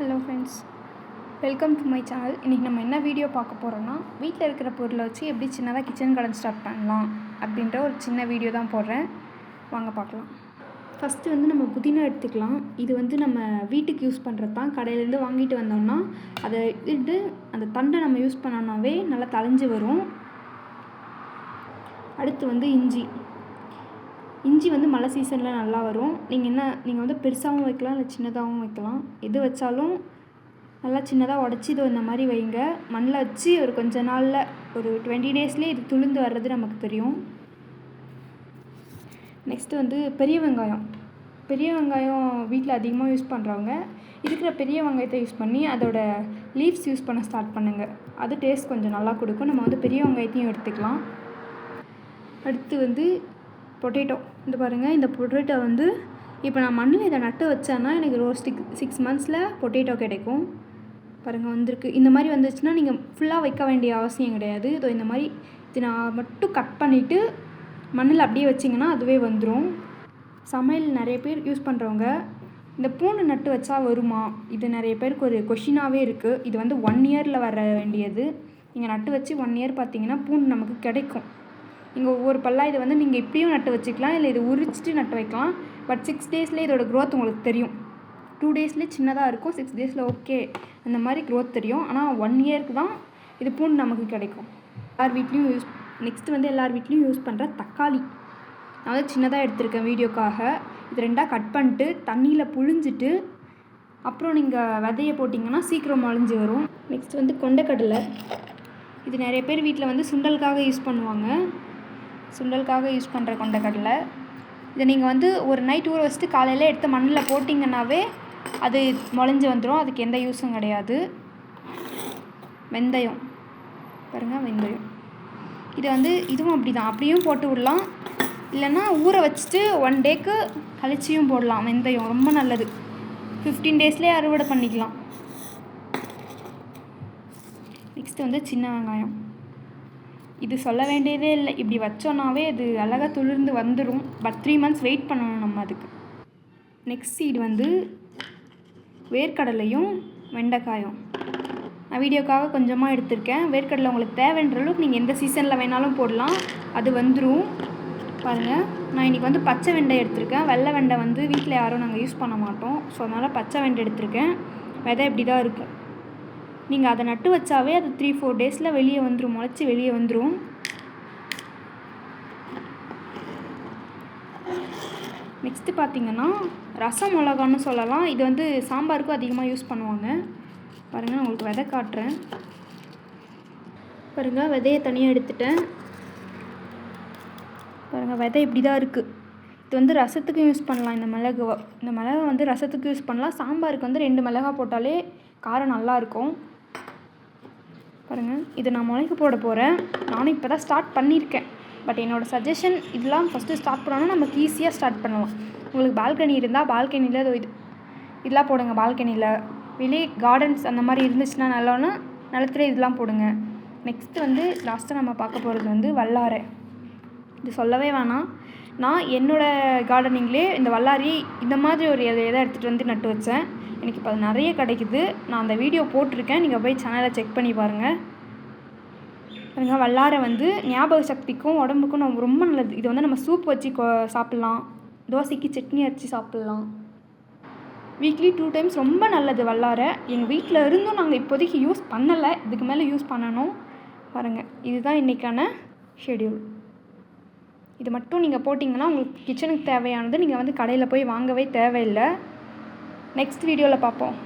Hello friends, welcome to my channel. இன்றைக்கி நம்ம என்ன வீடியோ பார்க்க போகிறோன்னா, வீட்டில் இருக்கிற பொருளை வச்சு எப்படி சின்னதாக கிச்சன் கார்டன் ஸ்டார்ட் பண்ணலாம் அப்படின்ற ஒரு சின்ன வீடியோ தான் போடுறேன். வாங்க பார்க்கலாம். ஃபஸ்ட்டு நம்ம புதினா எடுத்துக்கலாம். இது நம்ம வீட்டுக்கு யூஸ் பண்ணுறது தான். கடையிலேருந்து வாங்கிட்டு வந்தோம்னா அதை இட்டு அந்த தண்டை நம்ம யூஸ் பண்ணோம்னாவே நல்லா தழைஞ்சு வரும். அடுத்து இஞ்சி மழை சீசனில் நல்லா வரும். நீங்கள் பெருசாகவும் வைக்கலாம், இல்லை சின்னதாகவும் வைக்கலாம். எது வச்சாலும் நல்லா சின்னதாக உடச்சி இது இந்த மாதிரி வைங்க. மண்ணில் வச்சு ஒரு கொஞ்ச நாளில் ஒரு 20 டேஸ்லேயே இது துளுந்து வர்றது நமக்கு தெரியும். நெக்ஸ்ட்டு பெரிய வெங்காயம் வீட்டில் அதிகமாக யூஸ் பண்ணுறவங்க இருக்கிற பெரிய வெங்காயத்தை யூஸ் பண்ணி அதோட லீவ்ஸ் யூஸ் பண்ண ஸ்டார்ட் பண்ணுங்கள். அது டேஸ்ட் கொஞ்சம் நல்லா கொடுக்கும். நம்ம பெரிய வெங்காயத்தையும் எடுத்துக்கலாம். அடுத்து பொட்டேட்டோ. பாருங்கள், இந்த பொட்டேட்டோ இப்போ நான் மண்ணில் இதை நட்டு வச்சேன்னா எனக்கு ஒரு 6 monthஸில் பொட்டேட்டோ கிடைக்கும். பாருங்கள் வந்திருக்கு. இந்த மாதிரி வந்துச்சுன்னா நீங்கள் ஃபுல்லாக வைக்க வேண்டிய அவசியம் கிடையாது. இந்த மாதிரி இது நான் மட்டும் கட் பண்ணிவிட்டு மண்ணில் அப்படியே வச்சிங்கன்னா அதுவே வந்துடும். சமையல் நிறைய பேர் யூஸ் பண்ணுறவங்க இந்த பூண்டு நட்டு வச்சா வருமா, இது நிறைய பேருக்கு ஒரு கொஷினாகவே இருக்குது. இது 1 இயரில் வர வேண்டியது. நீங்கள் நட்டு வச்சு 1 இயர் பார்த்தீங்கன்னா பூண்டு நமக்கு கிடைக்கும். நீங்கள் ஒவ்வொரு பல்லாக இதை நீங்கள் இப்படியும் நட்டு வச்சுக்கலாம், இல்லை இது உரிச்சிட்டு நட்டு வைக்கலாம். பட் 6 டேஸ்லேயே இதோட க்ரோத் உங்களுக்கு தெரியும். 2 டேஸ்லேயே சின்னதாக இருக்கும், 6 டேஸில் ஓகே அந்த மாதிரி க்ரோத் தெரியும். ஆனால் 1 இயருக்கு தான் இது பூண்டு நமக்கு கிடைக்கும். எல்லார் வீட்லேயும் யூஸ் பண்ணுற தக்காளி நான் சின்னதாக எடுத்திருக்கேன் வீடியோக்காக. இது 2ஆக கட் பண்ணிட்டு தண்ணியில் புழிஞ்சிட்டு அப்புறம் நீங்கள் விதையை போட்டிங்கன்னா சீக்கிரம் முளைஞ்சி வரும். நெக்ஸ்ட் கொண்டைக்கடலை. இது நிறைய பேர் வீட்டில் சுண்டலுக்காக யூஸ் பண்ணுவாங்க. சுண்டலுக்காக யூஸ் பண்ணுற கொண்டைக்கடலை. இதை நீங்கள் ஒரு நைட் ஊற வச்சுட்டு காலையில் எடுத்து மண்ணில் போட்டிங்கன்னாவே அது முளைஞ்சி வந்துடும். அதுக்கு எந்த யூஸும் கிடையாது. வெந்தயம் பாருங்கள், வெந்தயம் இது இதுவும் அப்படி தான், அப்படியும் போட்டு விடலாம், இல்லைன்னா ஊற வச்சுட்டு 1 டேக்கு கழிச்சியும் போடலாம். வெந்தயம் ரொம்ப நல்லது. 15 டேஸ்லேயே அறுவடை பண்ணிக்கலாம். நெக்ஸ்ட்டு சின்ன வெங்காயம். இது சொல்ல வேண்டியதே இல்லை, இப்படி வச்சோன்னாவே அது அழகாக துளிர்ந்து வந்துடும். பட் 3 months வெயிட் பண்ணணும் நம்ம அதுக்கு. நெக்ஸ்ட் சீடு வேர்க்கடலையும் வெண்டைக்காயும். நான் வீடியோக்காக கொஞ்சமாக எடுத்திருக்கேன். வேர்க்கடலை உங்களுக்கு தேவைன்ற அளவுக்கு நீங்கள் எந்த சீசனில் வேணாலும் போடலாம், அது வந்துடும். பாருங்கள், நான் இன்றைக்கி பச்சை வெண்டை எடுத்திருக்கேன். வெள்ளை வெண்டை வீட்டில் யாரும் நாங்கள் யூஸ் பண்ண மாட்டோம். ஸோ அதனால் பச்சை வெண்டை எடுத்திருக்கேன். விதை இப்படி தான் இருக்கும். நீங்கள் அதை நட்டு வச்சாவே அது 3-4 டேஸில் வெளியே வந்துடும், முளைச்சி வெளியே வந்துடும். நெக்ஸ்ட்டு பார்த்தீங்கன்னா ரசம் மிளகான்னு சொல்லலாம். இது சாம்பாருக்கும் அதிகமாக யூஸ் பண்ணுவாங்க. பாருங்கள், நான் உங்களுக்கு விதை காட்டுறேன். பாருங்கள், விதையை தனியாக எடுத்துட்டேன். பாருங்கள், விதை இப்படி தான் இருக்குது. இது ரசத்துக்கும் யூஸ் பண்ணலாம். இந்த மிளகு ரசத்துக்கு யூஸ் பண்ணலாம். சாம்பாருக்கு 2 மிளகா போட்டாலே காரம் நல்லாயிருக்கும். பாருங்கள், இது நான் முளைக்க போட போகிறேன். நானும் இப்போ தான் ஸ்டார்ட் பண்ணியிருக்கேன். பட் என்னோடய சஜஷன் இதெல்லாம் ஃபஸ்ட்டு ஸ்டார்ட் பண்ணோன்னா நமக்கு ஈஸியாக ஸ்டார்ட் பண்ணலாம். உங்களுக்கு பால்கனி இருந்தால் பால்கனியில் இதெல்லாம் போடுங்க. பால்கனியில் வெளியே கார்டன்ஸ் அந்த மாதிரி இருந்துச்சுன்னா நல்லோன்னா நிலத்துல இதெல்லாம் போடுங்க. நெக்ஸ்ட்டு லாஸ்ட்டாக நம்ம பார்க்க போகிறது வல்லாரை. இது சொல்லவே வேணாம். நான் என்னோடய கார்டனிங்லேயே இந்த வல்லாரி இந்த மாதிரி ஒரு எதை எடுத்துகிட்டு நட்டு வச்சேன். எனக்கு இப்போ அது நிறைய கிடைக்குது. நான் அந்த வீடியோ போட்டிருக்கேன், நீங்கள் போய் சேனலை செக் பண்ணி பாருங்கள். பாருங்கள், வல்லாரை ஞாபக சக்திக்கும் உடம்புக்கும் ரொம்ப நல்லது. இது நம்ம சூப் வச்சு சாப்பிட்லாம், தோசைக்கு சட்னி அரைச்சி சாப்பிட்லாம். வீக்லி 2 times ரொம்ப நல்லது வல்லாரை. எங்கள் வீட்டில் இருந்தும் நாங்கள் இப்போதைக்கு யூஸ் பண்ணலை, இதுக்கு மேலே யூஸ் பண்ணணும். பாருங்கள், இதுதான் இன்றைக்கான ஷெடியூல். இது மட்டும் நீங்கள் போட்டிங்கன்னா உங்களுக்கு கிச்சனுக்கு தேவையானது நீங்கள் கடையில் போய் வாங்கவே தேவையில்லை. நெக்ஸ்ட் வீடியோவில் பார்ப்போம்.